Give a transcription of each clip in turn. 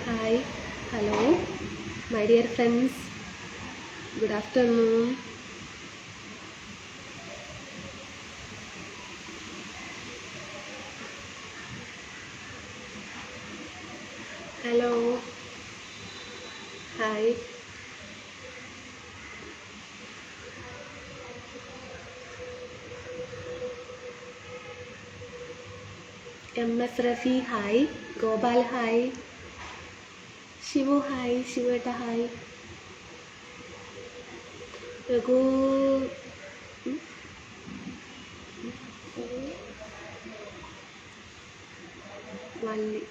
Hi, hello, my dear friends. Good afternoon. Hello, hi. MS Rafi, hi. Gopal, hi. Shivu, hi. Shiveta, hi. Raghu,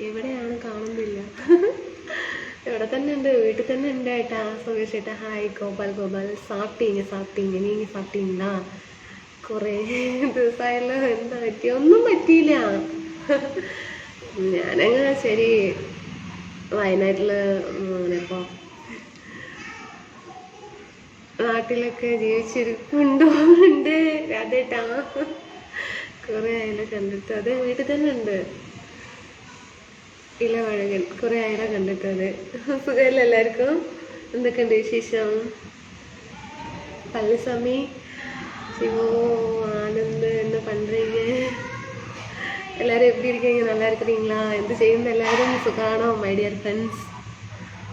എവിടെയാണ് കാണുന്നില്ല. ഇവിടെ തന്നെ ഉണ്ട്, വീട്ടിൽ തന്നെ ഉണ്ട് ഏട്ടാ. സുഖേഷ് ഏട്ടാ, ഹായ്. ഗോപാൽ ഗോപാൽ, സാപ്പിട്ടീங்க നീങ്ങി സാപ്പിട്ടീங்களா? കുറേ ദിവസമായല്ലോ, എന്താ പറ്റി? ഒന്നും പറ്റിയില്ല. ഞാനങ്ങനെ ശരി വയനാട്ടില് ഇപ്പോൾ നാട്ടിലൊക്കെ ജീവിച്ചിരിപ്പുണ്ടോ? ഉണ്ട് അതേട്ടാ, കുറെ ആയാലും കണ്ടിട്ട്. അത് വീട്ടിൽ തന്നെ ഉണ്ട്. ഇലവഴകൻ കുറെ ആയാലും കണ്ടിട്ട്. അത് സുഖമല്ല എല്ലാവർക്കും? എന്തൊക്കെയുണ്ട് വിശേഷം? പളനിസ്വാമി, சிவோ, ஆனந்த், என்ன பண்றீங்க? எல்லாரும் எப்படி இருக்கீங்க? நல்லா இருக்கிறீங்களா? എന്ത് ചെയ്യുന്നു എല്ലാവരും? സുഖാണോ മൈ ഡിയർ ഫ്രണ്ട്സ്?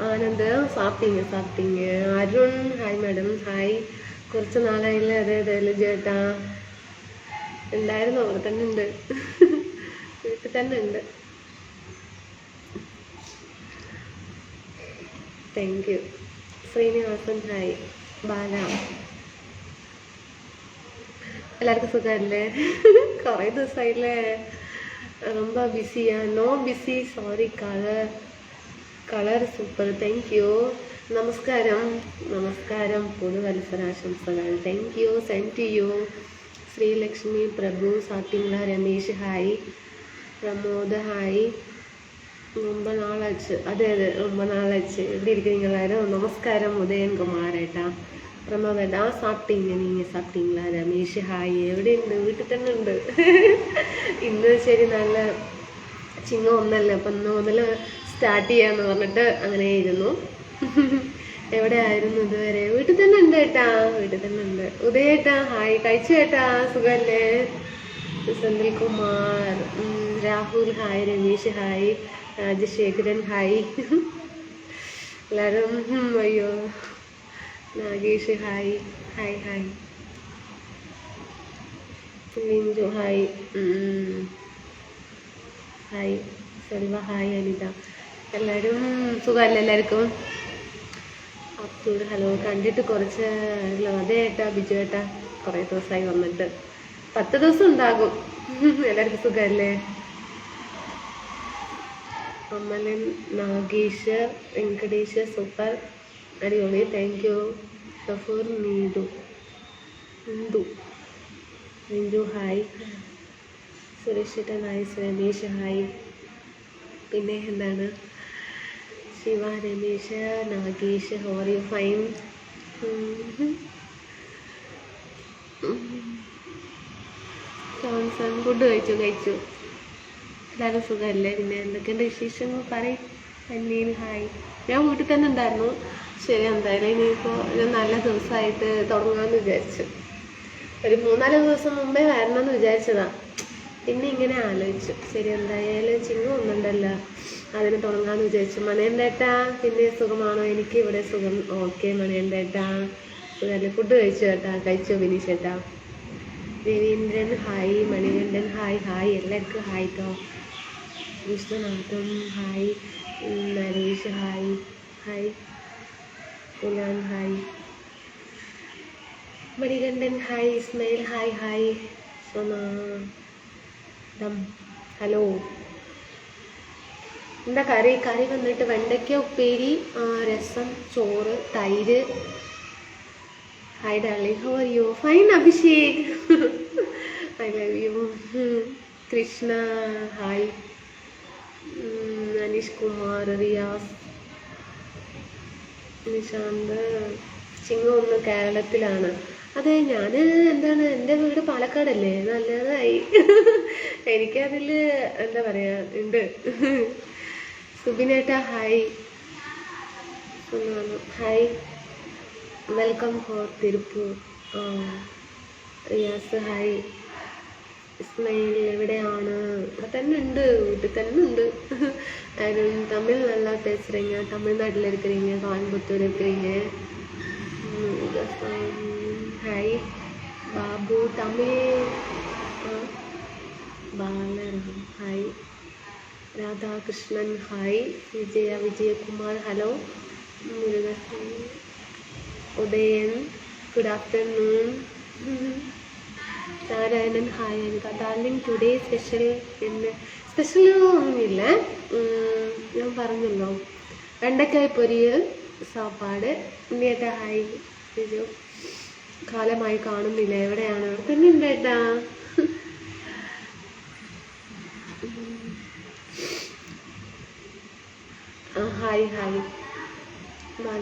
ആനന്ദ്, സാപ്പിട്ടീங்க. Arun, hi madam, hi. കുറച്ച് നാളായില്ലേ? അതെ അതെ. ചേട്ടാ ഉണ്ടായിരുന്നു, അവിടെ തന്നെ ഉണ്ട്. വീട്ടിൽ തന്നെ ഉണ്ട്. Thank you. Srinivasan, hi. Bala, எல்லாருக்கும் சுகம் இல்லை? കുറേ ദിവസമായില്ലേ? ரொம்ப பிஸியா? No busy, sorry. Colour super, thank you. നമസ്കാരം നമസ്കാരം, പുതുവത്സരാശംസകൾ. Thank you, send to you. Sreelakshmi, Prabhu സാപ്പിங்களா? രമേശ്, ഹായ്. പ്രമോദ്, ഹായ്. ரொம்ப நாளாச்சு. അതെ അതെ, ரொம்ப நாளாச்சு. எப்படி இருக்கிறீங்க எல்லாரும்? நமஸ்காரம் உதயன்குமார் ഏട്ടാ. പ്രമോദേട്ടാ, സാപ്പിട്ടീங்க നീங்க സാപ്പിട്ടீங்களா? രമേശ്, ഹായ്. എവിടെയുണ്ട്? വീട്ടിൽ തന്നെ ഉണ്ട്. ഇന്ന് ശരി നല്ല ചിങ്ങം ഒന്നല്ലേ, അപ്പം ഇന്ന് മുതൽ സ്റ്റാർട്ട് ചെയ്യാന്ന് പറഞ്ഞിട്ട് അങ്ങനെ ഇരുന്നു. എവിടെ ആയിരുന്നു ഇതുവരെ? വീട്ടിൽ തന്നെ ഉണ്ട് ഏട്ടാ, വീട്ടിൽ തന്നെ ഉണ്ട്. ഉദയേട്ടാ, ഹായ്. കഴിച്ചു ഏട്ടാ? സുഖല്ലേ? Senthil Kumar, Rahul, hi. Ramesh, hi. Rajasekharan, hi. എല്ലാവരും അയ്യോ. Nagesh, hi. Hi hi. Minchu, hi. Hi. Selva, hi. Anitha, എല്ലാവരും സുഖമല്ലേ എല്ലാവർക്കും? അബ്ദുൾ, ഹലോ. കണ്ടിട്ട് കുറച്ച് അതെ ഏട്ടാ. ബിജു ഏട്ടാ, കുറേ ദിവസമായി വന്നിട്ട്. 10 ദിവസം ഉണ്ടാകും. എല്ലാവർക്കും സുഖമല്ലേ? അമലൻ, നാഗേഷ്, വെങ്കടേഷ്, സൂപ്പർ, അടിപൊളി. Thank you. Safoor, Neethu, Rinchu, hi. Suresh, nice. Ramesh, hi. പിന്നെ എന്താണ്? Shiva, Ramesh, Nagesh, how are you? Fine. Food കഴിച്ചു. എല്ലാവരും സുഖമല്ലേ? പിന്നെ എന്തൊക്കെയുണ്ട് വിശേഷങ്ങൾ? പറയും. അന്നീൻ, ഹായ്. ഞാൻ വീട്ടിൽ തന്നെ ഉണ്ടായിരുന്നു. ശരി, എന്തായാലും ഇനിയിപ്പോൾ ഒരു നല്ല ദിവസമായിട്ട് തുടങ്ങാമെന്ന് വിചാരിച്ചു. ഒരു 3-4 ദിവസം മുമ്പേ വരണമെന്ന് വിചാരിച്ചതാ. പിന്നെ ഇങ്ങനെ ആലോചിച്ചു, ശരി എന്തായാലും ചിങ്ങം ഒന്നുണ്ടല്ലോ, അതിന് തുടങ്ങാമെന്ന് വിചാരിച്ചു. മണിയന്തേട്ടാ, പിന്നെ സുഖമാണോ? എനിക്ക് ഇവിടെ സുഖം. ഓക്കെ മണിയന്തേട്ടാ, സുഖമല്ലേ? ഫുഡ് കഴിച്ചു കേട്ടാ? കഴിച്ചു ബിനീഷ് ചേട്ടാ. Raveendran, hi. Manikandan, hi. Hi എല്ലാവർക്കും ഹായ് കേട്ടോ. വിഷ്ണുനാഥം, hi. Naresh, hi. Hi. Kulan, hi. Manikandan, hi. Ismail, hi. Hi. സോനാദം, ഹലോ. എന്താ കറി? വന്നിട്ട് വെണ്ടയ്ക്ക ഉപ്പേരി, രസം, ചോറ്, തൈര്. Hi darling, how are you? Fine Abhishek, I love you. Krishna, hi. Aneesh Kumar, Riyas, Nishanth. ചിങ്ങം ഒന്ന് കേരളത്തിലാണ്. അതെ, ഞാൻ എന്താണ്, എൻ്റെ വീട് പാലക്കാടല്ലേ. നല്ലതായി. എനിക്കതിൽ എന്താ പറയുക ഉണ്ട്. സുബിനേട്ട hi. Hi, welcome for Tiruppur. Riyas hi. Ismail എവിടെയാണ്? ഇവിടെ തന്നെ ഉണ്ട്, വീട്ടിൽ തന്നെ ഉണ്ട്. தமிழ் நல்லா பேசுகிறீங்க, தமிழ்நாட்டில் இருக்கிறீங்க, கோயம்புத்தூர் இருக்கிறீங்க. Hi Babu Tamil. Balaram hi. Radhakrishnan hi. Vijayakumar hello. Udayan good afternoon. Narayanan hi. എനിക്ക് ഡാർലിംഗ് ടുഡേ സ്പെഷ്യലൊന്നുമില്ല. ഞാൻ പറഞ്ഞല്ലോ, വെണ്ടക്കായ പൊരിയൽ, സാപ്പാട്. ഉണ്ണിയേട്ട ഹായ്. അയ്യോ, കാലമായി കാണുന്നില്ല, എവിടെയാണ്? അവിടെ തന്നെ ഉണ്ട് ഏട്ടാ. Hi hi.